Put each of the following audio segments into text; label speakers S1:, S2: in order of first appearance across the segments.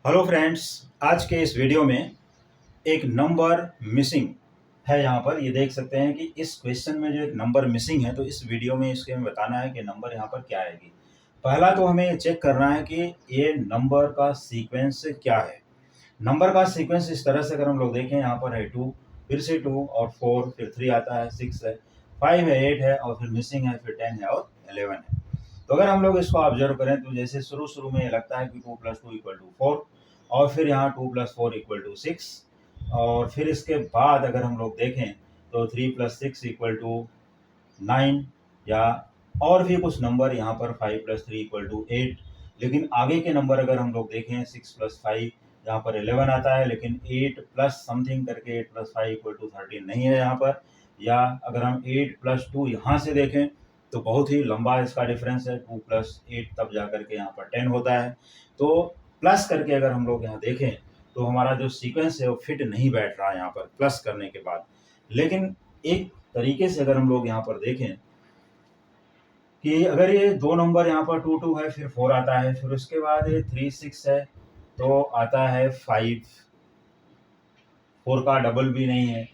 S1: Hello friends, आज के इस वीडियो में एक नंबर मिसिंग है। यहाँ पर ये देख सकते हैं कि इस क्वेश्चन में जो एक नंबर मिसिंग है, तो इस वीडियो में इसके हमें बताना है कि नंबर यहाँ पर क्या आएगी। पहला तो हमें चेक करना है कि ये नंबर का सीक्वेंस क्या है। नंबर का सीक्वेंस इस तरह से अगर हम लोग देखें, यहाँ पर है 2, फिर से 2 और 4, फिर 3 आता है, 6 है, 5 है, 8 है और फिर मिसिंग है, फिर 10 है और 11 है। तो अगर हम लोग इसको ऑब्जर्व करें तो जैसे शुरू में ये लगता है कि 2 + 2 = 4 और फिर यहाँ 2 + 4 = 6 और फिर इसके बाद अगर हम लोग देखें तो 3 + 6 = 9 या और भी कुछ नंबर यहाँ पर 5 + 3 = 8। लेकिन आगे के नंबर अगर हम लोग देखें 6 + 5 यहाँ पर 11 आता है, लेकिन 8 प्लस समथिंग करके 8 + 5 = 13 नहीं है यहाँ पर। या अगर हम 8 + 2 यहाँ से देखें तो बहुत ही लंबा इसका डिफरेंस है, 2 + 8 तब जा करके यहाँ पर 10 होता है। तो प्लस करके अगर हम लोग यहाँ देखें तो हमारा जो सीक्वेंस है वो फिट नहीं बैठ रहा है यहाँ पर प्लस करने के बाद। लेकिन एक तरीके से अगर हम लोग यहाँ पर देखें कि अगर ये दो नंबर यहाँ पर 2 2 है, फिर 4 आता है, फिर उसके बाद ये 3 6 है, तो आता है 5, 4 का डबल भी नहीं है,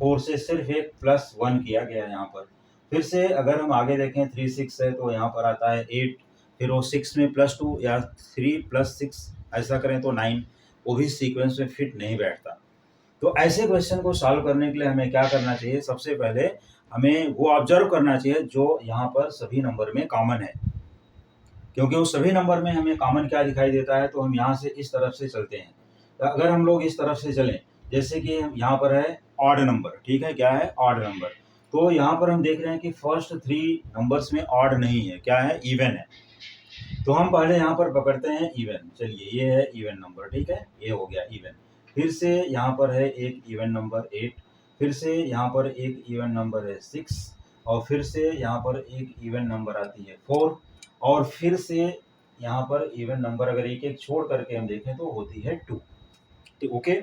S1: 4 से सिर्फ एक +1 किया गया है यहाँ पर। फिर से अगर हम आगे देखें 3 6 है तो यहाँ पर आता है 8, फिर वो 6 में +2 या 3 + 6 ऐसा करें तो 9, वो भी सीक्वेंस में फिट नहीं बैठता। तो ऐसे क्वेश्चन को सॉल्व करने के लिए हमें क्या करना चाहिए? सबसे पहले हमें वो ऑब्जर्व करना चाहिए जो यहाँ पर सभी नंबर में कॉमन है। क्योंकि उस सभी नंबर में हमें कॉमन क्या दिखाई देता है, तो हम यहाँ से इस तरफ से चलते हैं। तो अगर हम लोग इस तरफ से चलें, जैसे कि यहाँ पर है ऑड नंबर, ठीक है, क्या है? Odd number. तो यहाँ पर हम देख रहे हैं कि फर्स्ट 3 नंबर्स में ऑड नहीं है, क्या है? इवन है। तो हम पहले यहाँ पर पकड़ते हैं इवन। चलिए, ये है इवन नंबर, ठीक है, ये हो गया इवन। फिर से यहाँ पर है एक इवन नंबर 8, फिर से यहाँ पर एक इवन नंबर है 6 और फिर से यहाँ पर एक इवन नंबर आती है 4 और फिर से यहाँ पर इवन नंबर अगर एक एक छोड़ करके हम देखें तो होती है 2। ठीक, ओके।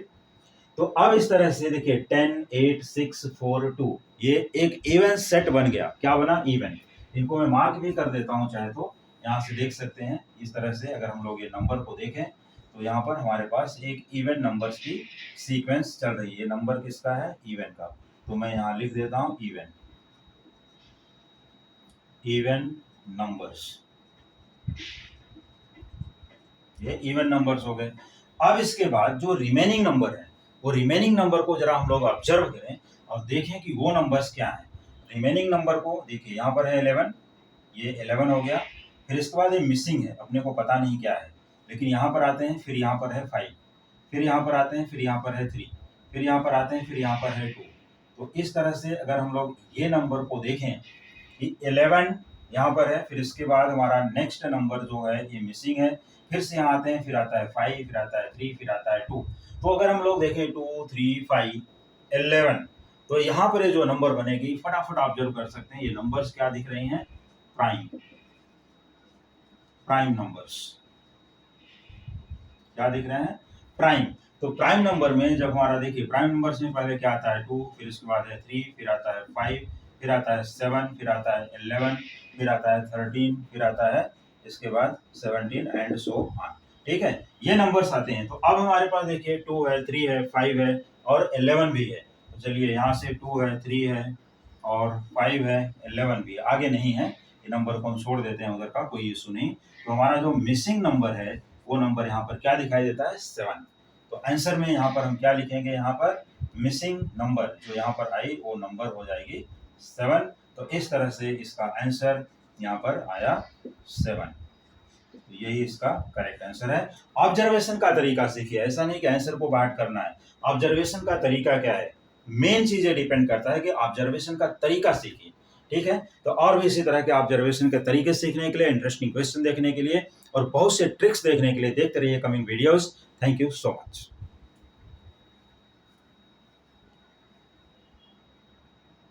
S1: तो अब इस तरह से देखिए 10 8 6 4 2 ये एक इवन सेट बन गया। क्या बना? इवन। इनको मैं मार्क भी कर देता हूँ, चाहे तो यहाँ से देख सकते हैं। इस तरह से अगर हम लोग ये नंबर को देखें तो यहाँ पर हमारे पास एक इवन नंबर्स की सीक्वेंस चल रही है। ये नंबर किसका है? इवन का। तो मैं यहाँ लिख देता हूँ इवन, इवन नंबर्स। ये इवन नंबर्स हो गए। अब इसके बाद जो रिमेनिंग नंबर है, वो रिमेनिंग नंबर को जरा हम लोग ऑब्जर्व करें और देखें कि वो नंबर्स क्या हैं। रिमेनिंग नंबर को देखिए, यहाँ पर है 11, ये 11 हो गया। फिर इसके बाद ये मिसिंग है, अपने को पता नहीं क्या है, लेकिन यहाँ पर आते हैं, फिर यहाँ पर है 5, फिर यहाँ पर आते हैं, फिर यहाँ पर है 3, फिर यहाँ पर आते हैं, फिर यहाँ पर है 2। तो इस तरह से अगर हम लोग ये नंबर को देखें कि 11 यहाँ पर है, फिर इसके बाद हमारा नेक्स्ट नंबर जो है ये मिसिंग है, फिर से यहाँ आते हैं, फिर आता है 5, फिर आता है 3, फिर आता है 2। तो अगर हम लोग देखें 2 3 5 11, तो यहाँ पर ये जो नंबर बनेगी फटाफट ऑब्जर्व कर सकते हैं। ये नंबर्स क्या दिख रही हैं? Prime, prime numbers. क्या दिख रहे हैं? प्राइम। तो प्राइम नंबर में जब हमारा देखिए, प्राइम नंबर्स में पहले क्या आता है? 2, फिर इसके बाद है 3, फिर आता है 5, फिर आता है 7, फिर आता है 11, फिर आता है 13, फिर आता है इसके बाद 17 एंड सो ऑन। ठीक है, ये नंबर्स आते हैं। तो अब हमारे पास देखिए 2 है, 3 है, 5 है और 11 भी है। तो चलिए, यहाँ से 2 है, 3 है और 5 है, 11 भी है, आगे नहीं है। ये नंबर को हम छोड़ देते हैं, उधर का कोई इशू नहीं। तो हमारा जो मिसिंग नंबर है वो नंबर यहाँ पर क्या दिखाई देता है? 7। तो आंसर में यहाँ पर हम क्या लिखेंगे? यहाँ पर मिसिंग नंबर जो यहाँ पर आई वो नंबर हो जाएगी 7। तो इस तरह से इसका आंसर यहाँ पर आया 7। यही इसका करेक्ट आंसर है। ऑब्जर्वेशन का तरीका सीखिए, ऐसा नहीं कि आंसर को बाहर करना है। ऑब्जर्वेशन का तरीका क्या है, मेन चीजें डिपेंड करता है कि ऑब्जर्वेशन का तरीका सीखिए। ठीक है, तो और भी इसी तरह के ऑब्जर्वेशन के तरीके सीखने के लिए, इंटरेस्टिंग क्वेश्चन देखने के लिए और बहुत से ट्रिक्स देखने के लिए देखते रहिए coming videos. Thank you so much.